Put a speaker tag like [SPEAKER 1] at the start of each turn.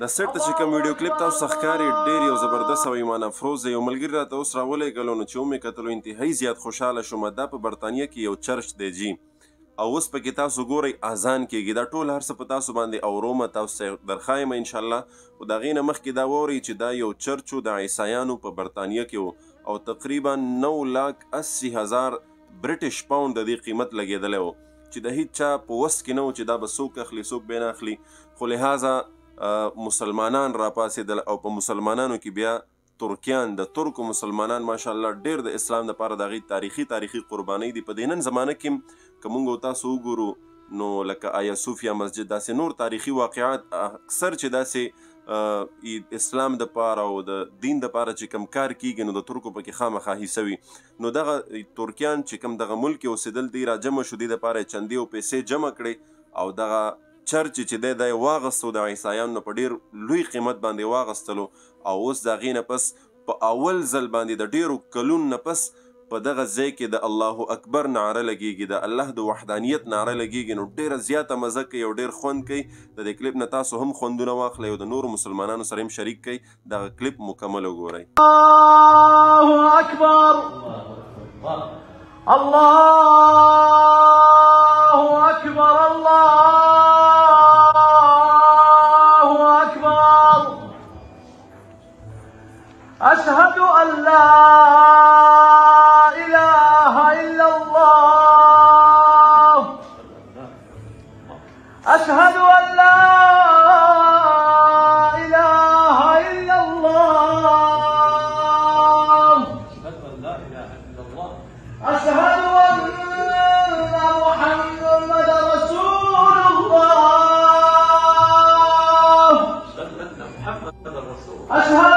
[SPEAKER 1] د سیټ ته چې کوم ویډیو کلیپ تاسو څخه ښکاري ډېر یو زبردست او ایمان افروز دی. یو ملګري راته اوس راولېږلو نو چې ومې کتلو انتهایي زیات خوشحاله شوم. دا په برطانیه کې یو چرچ دی جي، او اوس پکې تاسو ګورئ اذان کېږي. دا ټول هر څه په تاسو باندې اورومه، تاسو ته درښایم انشاءالله. خو د هغې نه مخکې دا واورئ چې دا یو چرچ و د عیسایانو په برطانیه کې و، او تقریبا 9,80,000 برټش پاونډ د دې قیمت لګېدلی و، چې د هیڅ چا په وس کې نه و چې دا به څوک اخلي څوک به نه اخلي. خو لهذا مسلمانان را پاسېدل، او په مسلمانانو کې بیا ترکیان، د ترکو مسلمانان ماشاءالله ډېر د اسلام دپاره د هغې تاریخي قربانۍ دي. په دې نن زمانه کې که موږ تاسو وګورو نو لکه آیا صوفیا مسجد، داسې نور تاریخي واقعات اکثر چې داسې اسلام دپاره او د دین دپاره چې کم کار کیږي نو د ترکو پکې خامخا حصه وي. نو دغه ترکیان چې کم دغه ملک کې اوسېدل دی را جمع شو، دې دپاره یې چندې او پیسې جمع کړې، او دغه چرچ چې دی دا یې واغستو د عیسایانو نه په ډېر لوی قیمت باندې واغستلو، او اوس د هغې نه پس په اول ځل باندې د ډېرو کلونو نه پس په دغه ځای کې د الله اکبر نعره لګېږي، د الله د وحدانیت نعره لګېږي. نو ډېره زیاته مزه کوي او ډېر خوند کوي. د دې کلیپ نه تاسو هم خوندونه واخلئ او د نورو مسلمانانو سره هم شریک کوئ. دغه کلیپ مکمل وګورئ.
[SPEAKER 2] الله اکبر، الله اکبر، الله أشهد أن لا إله إلا الله، أشهد أن لا إله إلا الله، أشهد أن محمد رسول الله، أشهد